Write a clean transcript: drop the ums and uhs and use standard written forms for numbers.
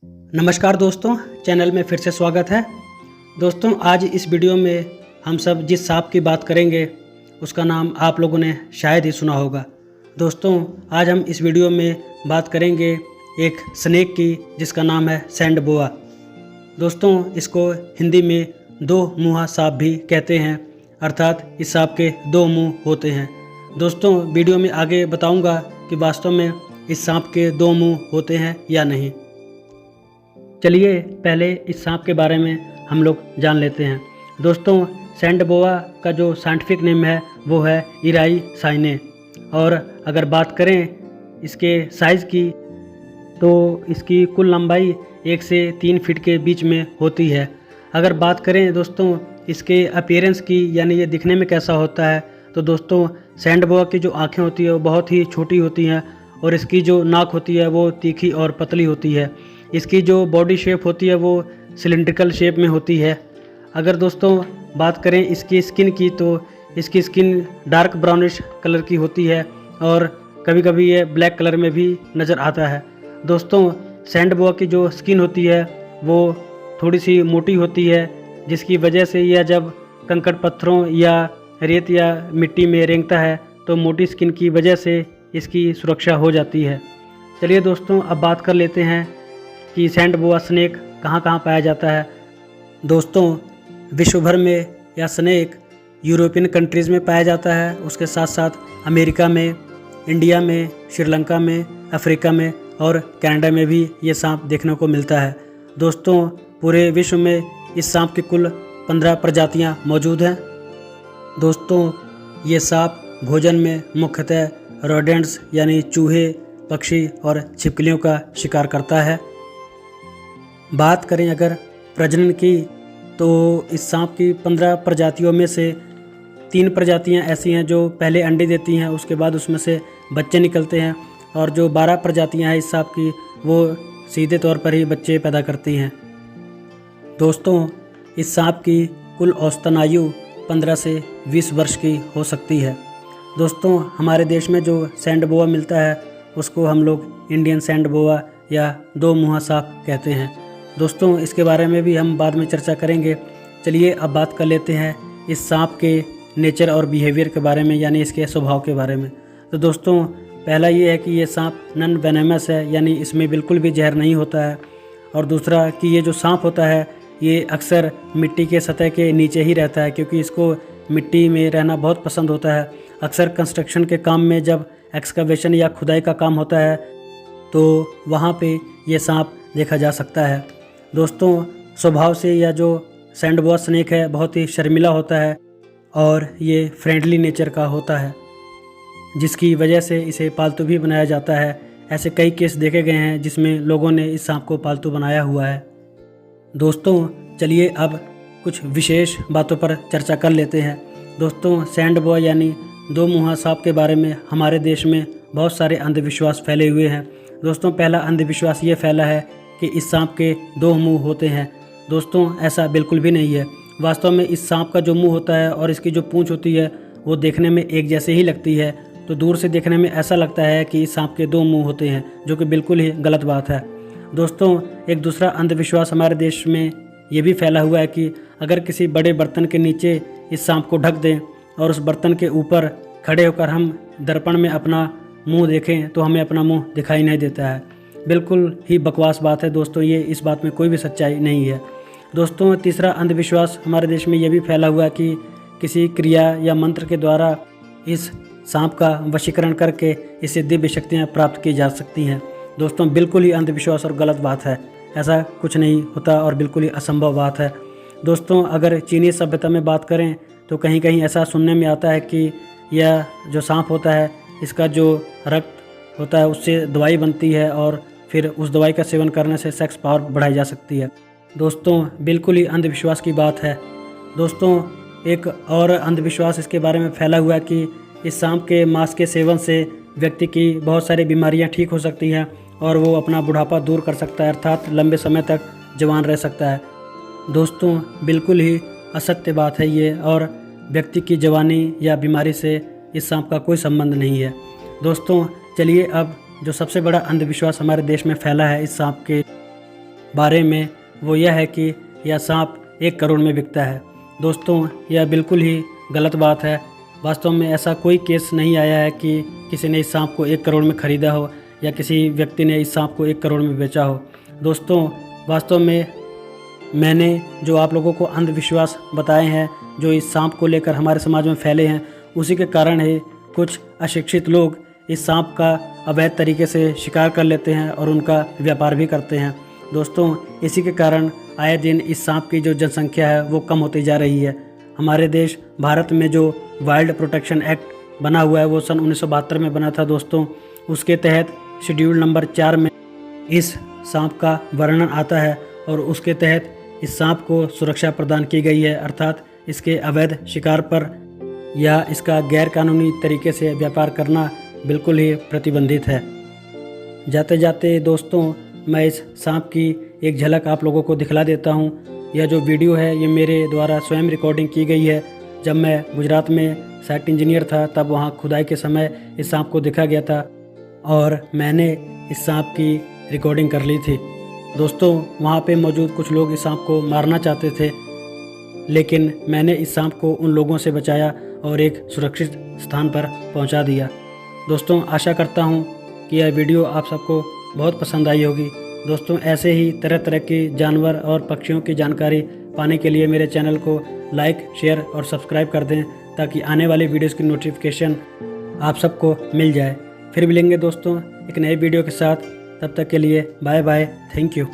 नमस्कार दोस्तों, चैनल में फिर से स्वागत है। दोस्तों, आज इस वीडियो में हम सब जिस सांप की बात करेंगे उसका नाम आप लोगों ने शायद ही सुना होगा। दोस्तों, आज हम इस वीडियो में बात करेंगे एक स्नेक की जिसका नाम है सैंड बोआ। दोस्तों, इसको हिंदी में दो मुँहा सांप भी कहते हैं, अर्थात इस सांप के दो मुँह होते हैं। दोस्तों, वीडियो में आगे बताऊंगा कि वास्तव में इस सांप के दो मुँह होते हैं या नहीं। चलिए पहले इस सांप के बारे में हम लोग जान लेते हैं। दोस्तों, सैंड बोआ का जो साइंटिफिक नेम है वो है इराई साइने, और अगर बात करें इसके साइज़ की तो इसकी कुल लंबाई 1 से 3 फीट के बीच में होती है। अगर बात करें दोस्तों इसके अपीयरेंस की, यानी ये दिखने में कैसा होता है, तो दोस्तों सैंड बोआ की जो आँखें होती है वो बहुत ही छोटी होती हैं और इसकी जो नाक होती है वो तीखी और पतली होती है। इसकी जो बॉडी शेप होती है वो सिलिंड्रिकल शेप में होती है। अगर दोस्तों बात करें इसकी स्किन की तो इसकी स्किन डार्क ब्राउनिश कलर की होती है और कभी कभी ये ब्लैक कलर में भी नज़र आता है। दोस्तों, सैंड बोआ की जो स्किन होती है वो थोड़ी सी मोटी होती है, जिसकी वजह से यह जब कंकड़ पत्थरों या रेत या मिट्टी में रेंगता है तो मोटी स्किन की वजह से इसकी सुरक्षा हो जाती है। चलिए दोस्तों, अब बात कर लेते हैं कि सैंड बोआ स्नेक कहाँ कहाँ पाया जाता है। दोस्तों, विश्व भर में यह स्नेक यूरोपियन कंट्रीज़ में पाया जाता है, उसके साथ साथ अमेरिका में, इंडिया में, श्रीलंका में, अफ्रीका में और कनाडा में भी ये सांप देखने को मिलता है। दोस्तों, पूरे विश्व में इस सांप की कुल 15 प्रजातियाँ मौजूद हैं। दोस्तों, ये सांप भोजन में मुख्यतः रोडेंट्स यानी चूहे, पक्षी और छिपकलियों का शिकार करता है। बात करें अगर प्रजनन की तो इस सांप की 15 प्रजातियों में से 3 प्रजातियां ऐसी हैं जो पहले अंडे देती हैं, उसके बाद उसमें से बच्चे निकलते हैं, और जो 12 प्रजातियां हैं इस सांप की वो सीधे तौर पर ही बच्चे पैदा करती हैं। दोस्तों, इस सांप की कुल औसतन आयु 15 से 20 वर्ष की हो सकती है। दोस्तों, हमारे देश में जो सैंड बोआ मिलता है उसको हम लोग इंडियन सैंड बोआ या दो मुँहा सांप कहते हैं। दोस्तों, इसके बारे में भी हम बाद में चर्चा करेंगे। चलिए अब बात कर लेते हैं इस सांप के नेचर और बिहेवियर के बारे में, यानी इसके स्वभाव के बारे में। तो दोस्तों, पहला ये है कि ये सांप नॉन वेनेमस है, यानी इसमें बिल्कुल भी जहर नहीं होता है। और दूसरा कि ये जो सांप होता है ये अक्सर मिट्टी के सतह के नीचे ही रहता है, क्योंकि इसको मिट्टी में रहना बहुत पसंद होता है। अक्सर कंस्ट्रक्शन के काम में जब एक्सकवेशन या खुदाई का काम होता है तो वहाँ पे ये सांप देखा जा सकता है। दोस्तों, स्वभाव से यह जो सैंड बोआ स्नेक है बहुत ही शर्मिला होता है और ये फ्रेंडली नेचर का होता है, जिसकी वजह से इसे पालतू भी बनाया जाता है। ऐसे कई केस देखे गए हैं जिसमें लोगों ने इस सांप को पालतू बनाया हुआ है। दोस्तों, चलिए अब कुछ विशेष बातों पर चर्चा कर लेते हैं। दोस्तों, सैंड बोआ यानी दो मुँहा सांप के बारे में हमारे देश में बहुत सारे अंधविश्वास फैले हुए हैं। दोस्तों, पहला अंधविश्वास ये फैला है कि इस सांप के दो मुंह होते हैं। दोस्तों, ऐसा बिल्कुल भी नहीं है। वास्तव में इस सांप का जो मुंह होता है और इसकी जो पूंछ होती है वो देखने में एक जैसे ही लगती है, तो दूर से देखने में ऐसा लगता है कि इस सांप के दो मुंह होते हैं, जो कि बिल्कुल ही गलत बात है। दोस्तों, एक दूसरा अंधविश्वास हमारे देश में ये भी फैला हुआ है कि अगर किसी बड़े बर्तन के नीचे इस सांप को ढक दें और उस बर्तन के ऊपर खड़े होकर हम दर्पण में अपना मुँह देखें तो हमें अपना मुँह दिखाई नहीं देता है। बिल्कुल ही बकवास बात है दोस्तों, ये इस बात में कोई भी सच्चाई नहीं है। दोस्तों, तीसरा अंधविश्वास हमारे देश में ये भी फैला हुआ है कि किसी क्रिया या मंत्र के द्वारा इस सांप का वशीकरण करके इससे दिव्य शक्तियाँ प्राप्त की जा सकती हैं। दोस्तों, बिल्कुल ही अंधविश्वास और गलत बात है। ऐसा कुछ नहीं होता और बिल्कुल ही असंभव बात है। दोस्तों, अगर चीनी सभ्यता में बात करें तो कहीं कहीं ऐसा सुनने में आता है कि यह जो सांप होता है इसका जो रक्त होता है उससे दवाई बनती है और फिर उस दवाई का सेवन करने से सेक्स पावर बढ़ाई जा सकती है। दोस्तों, बिल्कुल ही अंधविश्वास की बात है। दोस्तों, एक और अंधविश्वास इसके बारे में फैला हुआ है कि इस सांप के मांस के सेवन से व्यक्ति की बहुत सारी बीमारियां ठीक हो सकती हैं और वो अपना बुढ़ापा दूर कर सकता है, अर्थात लंबे समय तक जवान रह सकता है। दोस्तों, बिल्कुल ही असत्य बात है ये, और व्यक्ति की जवानी या बीमारी से इस सांप का कोई संबंध नहीं है। दोस्तों, चलिए अब जो सबसे बड़ा अंधविश्वास हमारे देश में फैला है इस सांप के बारे में वो यह है कि यह सांप 1 करोड़ में बिकता है। दोस्तों, यह बिल्कुल ही गलत बात है। वास्तव में ऐसा कोई केस नहीं आया है कि किसी ने इस सांप को 1 करोड़ में ख़रीदा हो या किसी व्यक्ति ने इस सांप को 1 करोड़ में बेचा हो। दोस्तों, वास्तव में मैंने जो आप लोगों को अंधविश्वास बताए हैं, जो इस सांप को लेकर हमारे समाज में फैले हैं, उसी के कारण ही कुछ अशिक्षित लोग इस सांप का अवैध तरीके से शिकार कर लेते हैं और उनका व्यापार भी करते हैं। दोस्तों, इसी के कारण आए दिन इस सांप की जो जनसंख्या है वो कम होती जा रही है। हमारे देश भारत में जो वाइल्ड प्रोटेक्शन एक्ट बना हुआ है वो सन 1972 में बना था। दोस्तों, उसके तहत शेड्यूल नंबर 4 में इस सांप का वर्णन आता है और उसके तहत इस सांप को सुरक्षा प्रदान की गई है, अर्थात इसके अवैध शिकार पर या इसका गैर कानूनी तरीके से व्यापार करना बिल्कुल ही प्रतिबंधित है। जाते जाते दोस्तों, मैं इस सांप की एक झलक आप लोगों को दिखला देता हूँ। यह जो वीडियो है ये मेरे द्वारा स्वयं रिकॉर्डिंग की गई है। जब मैं गुजरात में साइट इंजीनियर था तब वहाँ खुदाई के समय इस सांप को देखा गया था और मैंने इस सांप की रिकॉर्डिंग कर ली थी। दोस्तों, वहाँ पे मौजूद कुछ लोग इस सांप को मारना चाहते थे, लेकिन मैंने इस सांप को उन लोगों से बचाया और एक सुरक्षित स्थान पर पहुँचा दिया। दोस्तों, आशा करता हूँ कि यह वीडियो आप सबको बहुत पसंद आई होगी। दोस्तों, ऐसे ही तरह तरह की जानवर और पक्षियों की जानकारी पाने के लिए मेरे चैनल को लाइक, शेयर और सब्सक्राइब कर दें ताकि आने वाली वीडियोस की नोटिफिकेशन आप सबको मिल जाए। फिर मिलेंगे दोस्तों एक नए वीडियो के साथ। तब तक के लिए बाय बाय, थैंक यू।